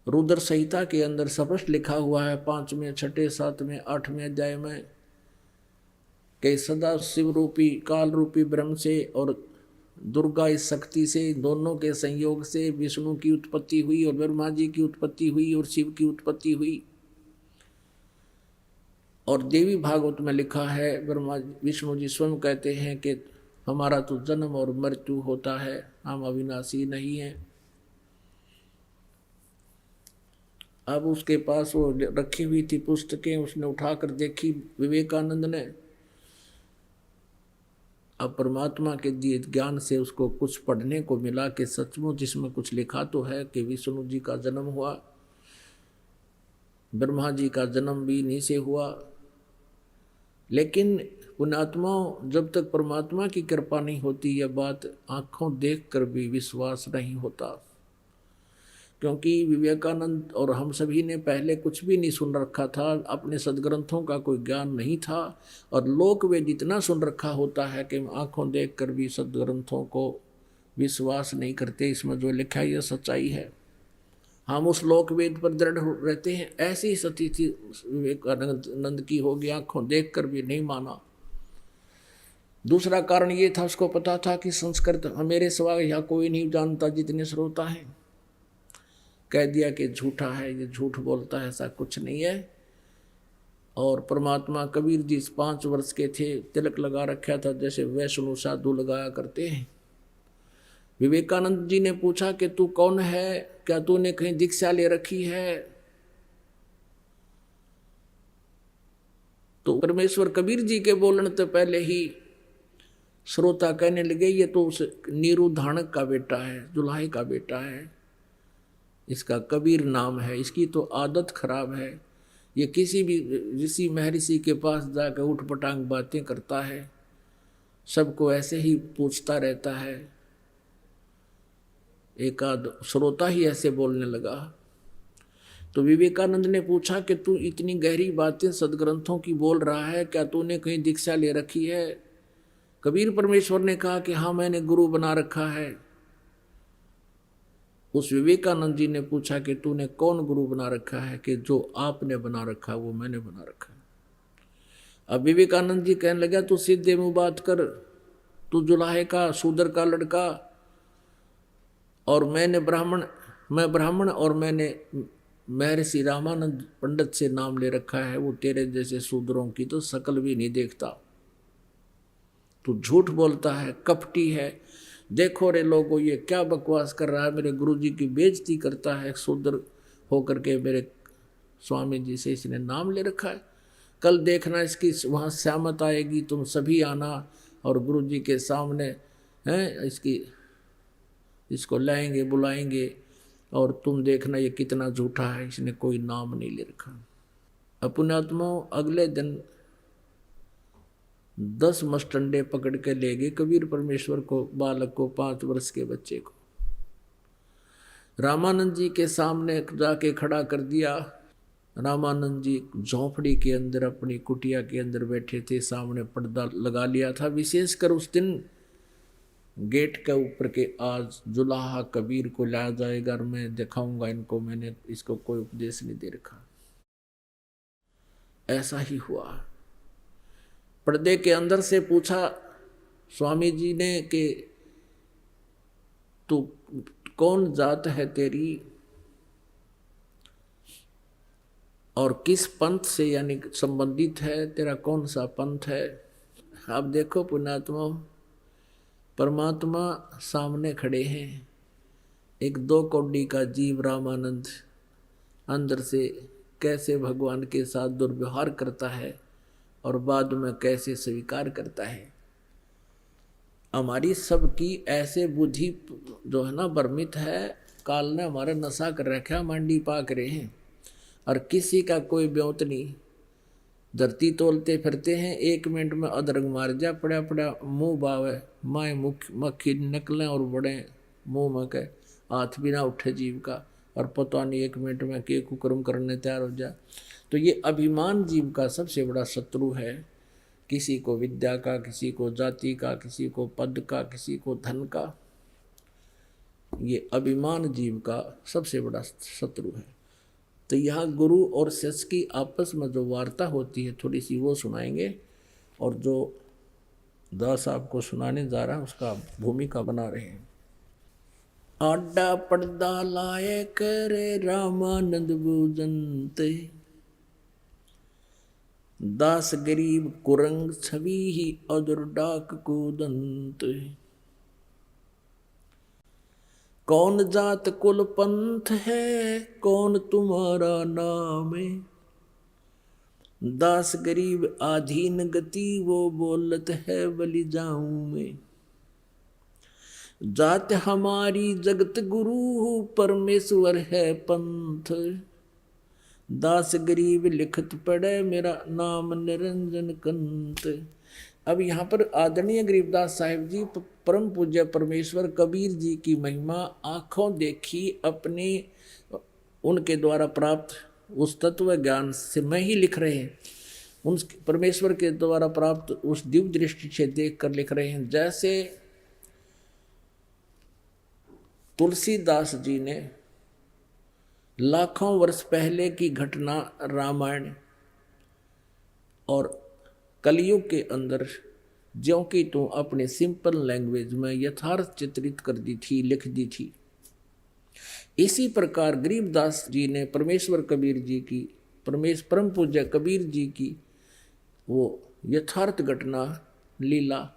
रुद्र संहिता के अंदर स्पष्ट लिखा हुआ है 5वें, 6ठे, 7वें, 8वें अध्याय में कि सदा शिव रूपी काल रूपी ब्रह्म से और दुर्गा इस शक्ति से, दोनों के संयोग से विष्णु की उत्पत्ति हुई और ब्रह्मा जी की उत्पत्ति हुई और शिव की उत्पत्ति हुई। और देवी भागवत में लिखा है, ब्रह्मा विष्णु जी स्वयं कहते हैं कि हमारा तो जन्म और मृत्यु होता है, हम अविनाशी नहीं हैं। अब उसके पास वो रखी हुई थी पुस्तकें, उसने उठाकर देखी विवेकानंद ने। अब परमात्मा के दिए ज्ञान से उसको कुछ पढ़ने को मिला कि सचमुच इसमें कुछ लिखा तो है कि विष्णु जी का जन्म हुआ, ब्रह्मा जी का जन्म भी इन्हीं से हुआ। लेकिन पुण्यात्माओं, जब तक परमात्मा की कृपा नहीं होती, यह बात आंखों देखकर भी विश्वास नहीं होता। क्योंकि विवेकानंद और हम सभी ने पहले कुछ भी नहीं सुन रखा था, अपने सदग्रंथों का कोई ज्ञान नहीं था, और लोक वेद इतना सुन रखा होता है कि आंखों देखकर भी सदग्रंथों को विश्वास नहीं करते। इसमें जो लिखा है यह सच्चाई है, हम उस लोक वेद पर दृढ़ रहते हैं। ऐसी स्थिति विवेकानंद की होगी, आंखों देखकर भी नहीं माना। दूसरा कारण ये था, उसको पता था कि संस्कृत मेरे सिवा यहाँ कोई नहीं जानता जितने श्रोता हैं। कह दिया कि झूठा है, ये झूठ बोलता है, ऐसा कुछ नहीं है। और परमात्मा कबीर जी 5 वर्ष के थे, तिलक लगा रखा था जैसे वैष्णु साधु लगाया करते हैं। विवेकानंद जी ने पूछा कि तू कौन है, क्या तूने कहीं दीक्षा ले रखी है? तो परमेश्वर कबीर जी के बोलने से पहले ही श्रोता कहने लगे, ये तो उस नीरू धानक का बेटा है, दुल्हाई का बेटा है, इसका कबीर नाम है, इसकी तो आदत खराब है, ये किसी भी ऋषि महर्षि के पास जाकर उठपटांग बातें करता है, सबको ऐसे ही पूछता रहता है। एक आध श्रोता ही ऐसे बोलने लगा। तो विवेकानंद ने पूछा कि तू इतनी गहरी बातें सदग्रंथों की बोल रहा है, क्या तूने कहीं दीक्षा ले रखी है? कबीर परमेश्वर ने कहा कि हाँ, मैंने गुरु बना रखा है। उस विवेकानंद जी ने पूछा कि तूने कौन गुरु बना रखा है? कि जो आपने बना रखा वो मैंने बना रखा है। अब विवेकानंद जी कहने लगा, तू सीधे मुंह बात कर, तू जुलाहे का शूद्र का लड़का, और मैं ब्राह्मण और मैंने महर्षि रामानंद पंडित से नाम ले रखा है, वो तेरे जैसे शूद्रों की तो शकल भी नहीं देखता। तू झूठ बोलता है, कपटी है। देखो रे लोगों, ये क्या बकवास कर रहा है, मेरे गुरुजी की बेइज्जती करता है, शूद्र होकर के मेरे स्वामी जी से इसने नाम ले रखा है। कल देखना इसकी वहाँ श्यामत आएगी, तुम सभी आना और गुरुजी के सामने हैं इसको लाएंगे, बुलाएंगे, और तुम देखना ये कितना झूठा है, इसने कोई नाम नहीं ले रखा। पुण्यात्माओं, अगले दिन 10 मस्टंडे पकड़ के ले गए कबीर परमेश्वर को, बालक को, 5 वर्ष के बच्चे को रामानंद जी के सामने जाके खड़ा कर दिया। रामानंद जी झोंपड़ी के अंदर अपनी कुटिया के अंदर बैठे थे, सामने पर्दा लगा लिया था। विशेषकर उस दिन गेट के ऊपर के आज जुलाहा कबीर को लाया जाएगा और मैं दिखाऊंगा इनको, मैंने इसको कोई उपदेश नहीं दे रखा। ऐसा ही हुआ। पर्दे के अंदर से पूछा स्वामी जी ने कि तू कौन जात है तेरी और किस पंथ से यानी संबंधित है, तेरा कौन सा पंथ है? आप देखो पुण्यात्मा, परमात्मा सामने खड़े हैं, एक 2 कौड़ी का जीव रामानंद अंदर से कैसे भगवान के साथ दुर्व्यवहार करता है और बाद में कैसे स्वीकार करता है। हमारी सबकी ऐसे बुद्धि जो है ना भ्रमित है, काल ने हमारा नशा कर रखा, मंडी पाक रहे हैं और किसी का कोई ब्योत नहीं। धरती तोलते फिरते हैं, 1 मिनट में अदरक मार जा, पड़ा पड़ा मुँह बावे, माए मुख मक्खी निकलें और बड़े मुँह में के हाथ भी ना उठे जीव का, और पता नहीं 1 मिनट में के कुकर्म करने तैयार हो जाए। तो ये अभिमान जीव का सबसे बड़ा शत्रु है। किसी को विद्या का, किसी को जाति का, किसी को पद का, किसी को धन का, ये अभिमान जीव का सबसे बड़ा शत्रु है। तो यहाँ गुरु और शिष्य की आपस में जो वार्ता होती है थोड़ी सी वो सुनाएंगे, और जो दास आपको सुनाने जा रहा है उसका भूमिका बना रहे हैं। आडा पर्दा लाए करे रामानंद बूजनते, दास गरीब कुरंग छवि ही अदुर डाक कूदंत। कौन जात कुल पंथ है, कौन तुम्हारा नाम है, दास गरीब आधीन गति वो बोलत है बलि जाऊं में। जात हमारी जगत गुरु परमेश्वर है पंथ, दास गरीब लिखत पढ़े मेरा नाम निरंजन कंत। अब यहाँ पर आदरणीय गरीबदास साहिब जी परम पूज्य परमेश्वर कबीर जी की महिमा आँखों देखी अपने उनके द्वारा प्राप्त उस तत्व ज्ञान से मैं ही लिख रहे हैं, उन परमेश्वर के द्वारा प्राप्त उस दिव्य दृष्टि से देख कर लिख रहे हैं। जैसे तुलसीदास जी ने लाखों वर्ष पहले की घटना रामायण और कलयुग के अंदर ज्यों की तो अपने सिंपल लैंग्वेज में यथार्थ चित्रित कर दी थी, लिख दी थी। इसी प्रकार गरीबदास जी ने परमेश्वर कबीर जी की, परम पूज्य कबीर जी की वो यथार्थ घटना लीला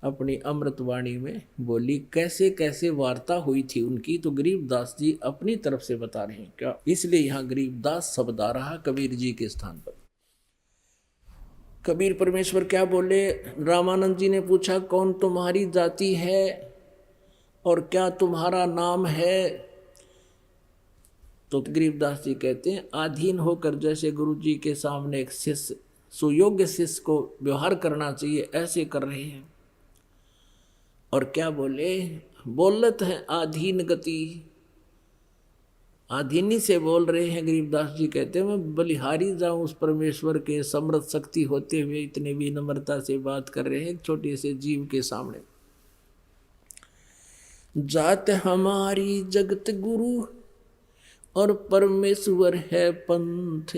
अपनी अमृतवाणी में बोली। कैसे कैसे वार्ता हुई थी उनकी, तो गरीबदास जी अपनी तरफ से बता रहे हैं क्या, इसलिए यहाँ गरीबदास शब्द आ रहा कबीर जी के स्थान पर। कबीर परमेश्वर क्या बोले, रामानंद जी ने पूछा कौन तुम्हारी जाति है और क्या तुम्हारा नाम है, तो गरीबदास जी कहते हैं आधीन होकर जैसे गुरु जी के सामने एक शिष्य सुयोग्य शिष्य को व्यवहार करना चाहिए ऐसे कर रहे हैं। और क्या बोले, बोलत है आधीन गति, आधीनी से बोल रहे हैं। गरीबदास जी कहते हैं मैं बलिहारी जाऊं उस परमेश्वर के समर्थ शक्ति होते हुए इतने विनम्रता से बात कर रहे हैं एक छोटे से जीव के सामने। जात हमारी जगत गुरु और परमेश्वर है पंथ,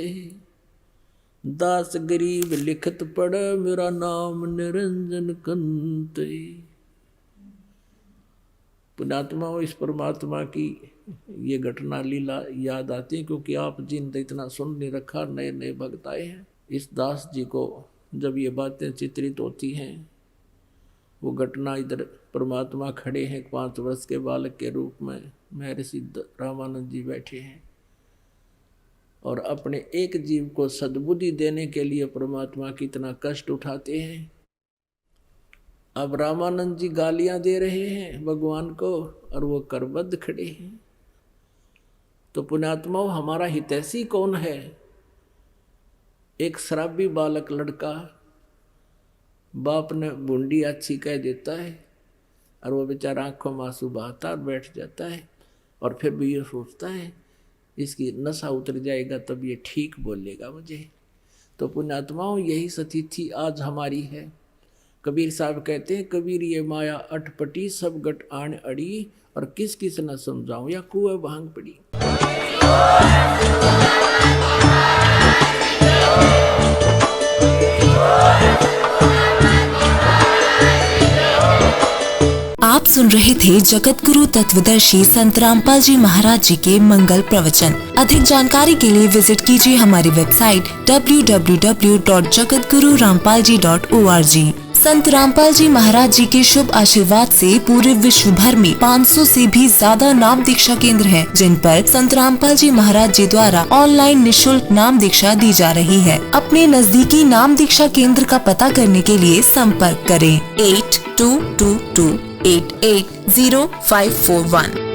दास गरीब लिखत पढ़ मेरा नाम निरंजन कंत। पुण्यात्मा इस परमात्मा की ये घटना लीला याद आती है, क्योंकि आप जिन इतना सुन नहीं रखा, नए नए भक्त आए हैं। इस दास जी को जब ये बातें चित्रित होती हैं, वो घटना इधर परमात्मा खड़े हैं 5 वर्ष के बालक के रूप में, महर्षि रामानंद जी बैठे हैं और अपने एक जीव को सद्बुद्धि देने के लिए परमात्मा कितना कष्ट उठाते हैं। अब रामानंद जी गालियां दे रहे हैं भगवान को और वो करबद्ध खड़े हैं। तो पुण्यात्माओं हमारा हितैषी कौन है? एक शराबी बालक लड़का बाप ने बूंदी अच्छी कह देता है और वो बेचारा आंखों में आंसू बहाता और बैठ जाता है, और फिर भी ये सोचता है इसकी नशा उतर जाएगा तब ये ठीक बोलेगा मुझे। तो पुण्यात्माओं यही स्थिति आज हमारी है। कबीर साहब कहते हैं कबीर ये माया अटपटी सब गट आन अड़ी, और किस किस न समझाऊं या कुएं भांग पड़ी। आप सुन रहे थे जगत गुरु तत्वदर्शी संत रामपाल जी महाराज जी के मंगल प्रवचन। अधिक जानकारी के लिए विजिट कीजिए हमारी वेबसाइट www.jagatgururampalji.org। संत रामपाल जी महाराज जी के शुभ आशीर्वाद से पूरे विश्व भर में 500 से भी ज्यादा नाम दीक्षा केंद्र हैं, जिन पर संत रामपाल जी महाराज जी द्वारा ऑनलाइन निशुल्क नाम दीक्षा दी जा रही है। अपने नजदीकी नाम दीक्षा केंद्र का पता करने के लिए संपर्क करें 8222880541।